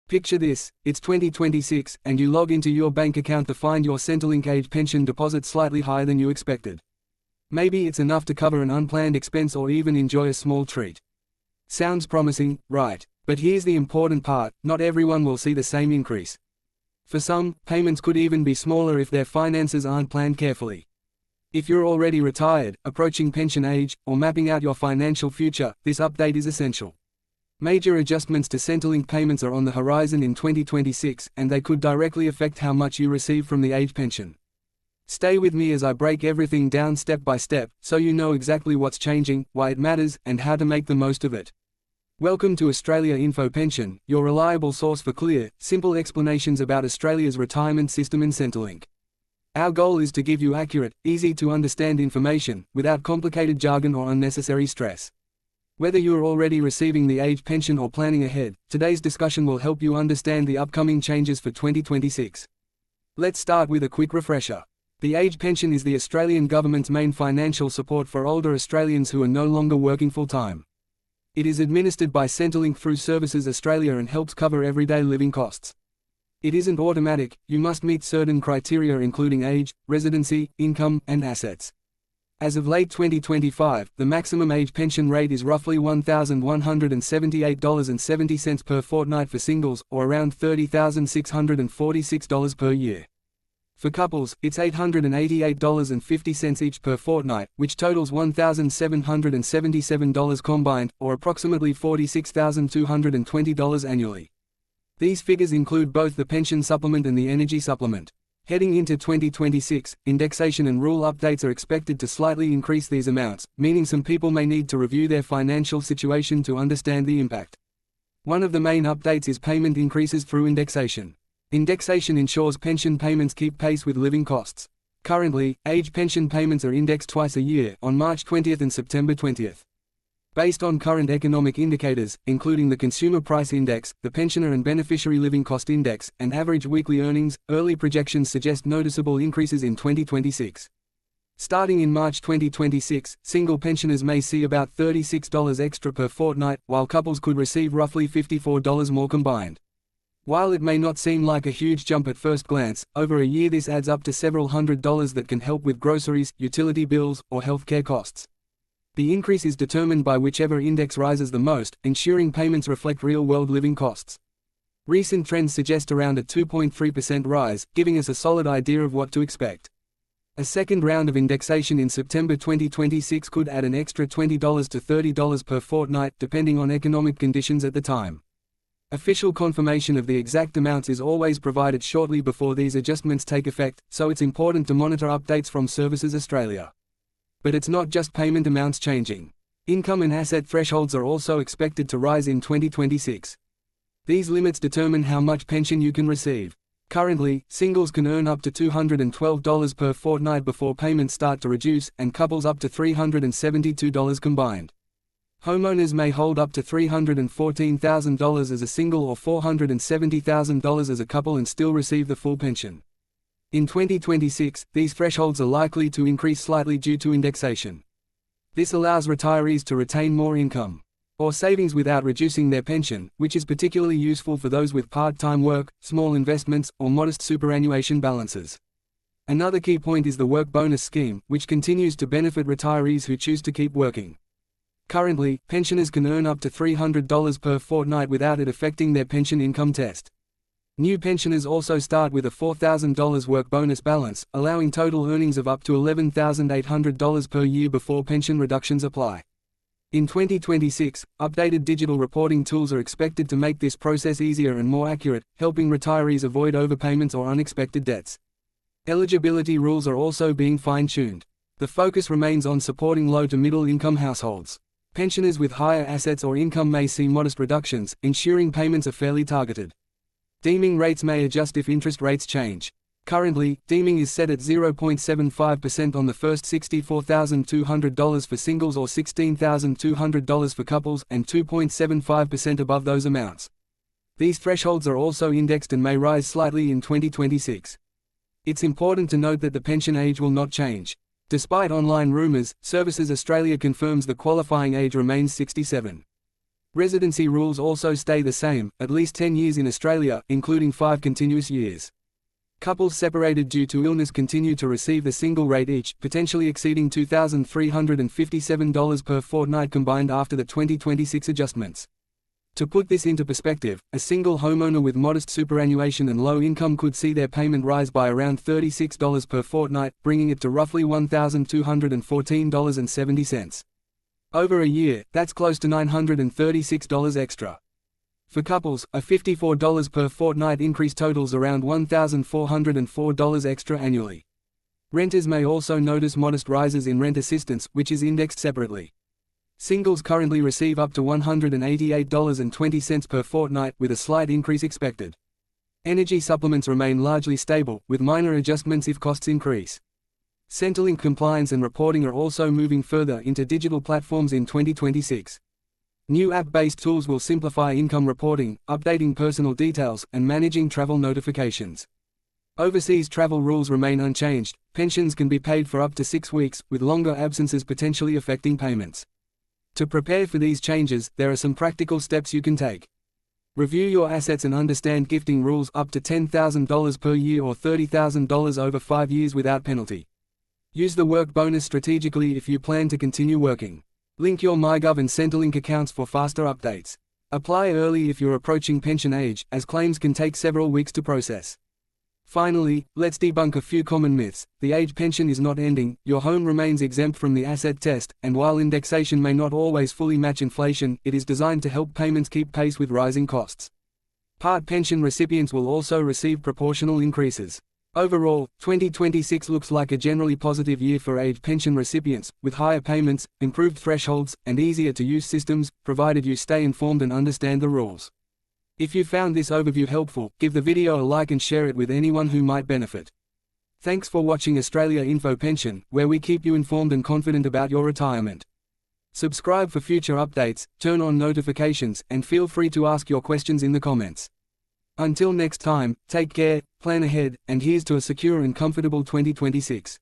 Picture this, it's 2026, and you log into your bank account to find your Centrelink age pension deposit slightly higher than you expected. Maybe it's enough to cover an unplanned expense or even enjoy a small treat. Sounds promising, right? But here's the important part, not everyone will see the same increase. For some, payments could even be smaller if their finances aren't planned carefully. If you're already retired, approaching pension age, or mapping out your financial future, this update is essential. Major adjustments to Centrelink payments are on the horizon in 2026, and they could directly affect how much you receive from the age pension. Stay with me as I break everything down step by step, so you know exactly what's changing, why it matters, and how to make the most of it. Welcome to Australia Info Pension, your reliable source for clear, simple explanations about Australia's retirement system in Centrelink. Our goal is to give you accurate, easy-to-understand information, without complicated jargon or unnecessary stress. Whether you are already receiving the age pension or planning ahead, today's discussion will help you understand the upcoming changes for 2026. Let's start with a quick refresher. The age pension is the Australian government's main financial support for older Australians who are no longer working full-time. It is administered by Centrelink through Services Australia and helps cover everyday living costs. It isn't automatic, you must meet certain criteria including age, residency, income, and assets. As of late 2025, the maximum age pension rate is roughly $1,178.70 per fortnight for singles, or around $30,646 per year. For couples, it's $888.50 each per fortnight, which totals $1,777 combined, or approximately $46,220 annually. These figures include both the pension supplement and the energy supplement. Heading into 2026, indexation and rule updates are expected to slightly increase these amounts, meaning some people may need to review their financial situation to understand the impact. One of the main updates is payment increases through indexation. Indexation ensures pension payments keep pace with living costs. Currently, age pension payments are indexed twice a year, on March 20th and September 20th. Based on current economic indicators, including the Consumer Price Index, the Pensioner and Beneficiary Living Cost Index, and average weekly earnings, early projections suggest noticeable increases in 2026. Starting in March 2026, single pensioners may see about $36 extra per fortnight, while couples could receive roughly $54 more combined. While it may not seem like a huge jump at first glance, over a year this adds up to several $100s that can help with groceries, utility bills, or healthcare costs. The increase is determined by whichever index rises the most, ensuring payments reflect real-world living costs. Recent trends suggest around a 2.3% rise, giving us a solid idea of what to expect. A second round of indexation in September 2026 could add an extra $20 to $30 per fortnight, depending on economic conditions at the time. Official confirmation of the exact amounts is always provided shortly before these adjustments take effect, so it's important to monitor updates from Services Australia. But it's not just payment amounts changing. Income and asset thresholds are also expected to rise in 2026. These limits determine how much pension you can receive. Currently, singles can earn up to $212 per fortnight before payments start to reduce, and couples up to $372 combined. Homeowners may hold up to $314,000 as a single or $470,000 as a couple and still receive the full pension. In 2026, these thresholds are likely to increase slightly due to indexation. This allows retirees to retain more income or savings without reducing their pension, which is particularly useful for those with part-time work, small investments, or modest superannuation balances. Another key point is the work bonus scheme, which continues to benefit retirees who choose to keep working. Currently, pensioners can earn up to $300 per fortnight without it affecting their pension income test. New pensioners also start with a $4,000 work bonus balance, allowing total earnings of up to $11,800 per year before pension reductions apply. In 2026, updated digital reporting tools are expected to make this process easier and more accurate, helping retirees avoid overpayments or unexpected debts. Eligibility rules are also being fine-tuned. The focus remains on supporting low to middle-income households. Pensioners with higher assets or income may see modest reductions, ensuring payments are fairly targeted. Deeming rates may adjust if interest rates change. Currently, deeming is set at 0.75% on the first $64,200 for singles or $16,200 for couples, and 2.75% above those amounts. These thresholds are also indexed and may rise slightly in 2026. It's important to note that the pension age will not change. Despite online rumors, Services Australia confirms the qualifying age remains 67. Residency rules also stay the same, at least 10 years in Australia, including 5 continuous years. Couples separated due to illness continue to receive the single rate each, potentially exceeding $2,357 per fortnight combined after the 2026 adjustments. To put this into perspective, a single homeowner with modest superannuation and low income could see their payment rise by around $36 per fortnight, bringing it to roughly $1,214.70. Over a year, that's close to $936 extra. For couples, a $54 per fortnight increase totals around $1,404 extra annually. Renters may also notice modest rises in rent assistance, which is indexed separately. Singles currently receive up to $188.20 per fortnight, with a slight increase expected. Energy supplements remain largely stable, with minor adjustments if costs increase. Centrelink compliance and reporting are also moving further into digital platforms in 2026. New app-based tools will simplify income reporting, updating personal details, and managing travel notifications. Overseas travel rules remain unchanged. Pensions can be paid for up to 6 weeks, with longer absences potentially affecting payments. To prepare for these changes, there are some practical steps you can take. Review your assets and understand gifting rules up to $10,000 per year or $30,000 over 5 years without penalty. Use the work bonus strategically if you plan to continue working. Link your MyGov and Centrelink accounts for faster updates. Apply early if you're approaching pension age, as claims can take several weeks to process. Finally, let's debunk a few common myths. The age pension is not ending, your home remains exempt from the asset test, and while indexation may not always fully match inflation, it is designed to help payments keep pace with rising costs. Part pension recipients will also receive proportional increases. Overall, 2026 looks like a generally positive year for age pension recipients, with higher payments, improved thresholds, and easier-to-use systems, provided you stay informed and understand the rules. If you found this overview helpful, give the video a like and share it with anyone who might benefit. Thanks for watching Australia Info Pension, where we keep you informed and confident about your retirement. Subscribe for future updates, turn on notifications, and feel free to ask your questions in the comments. Until next time, take care, plan ahead, and here's to a secure and comfortable 2026.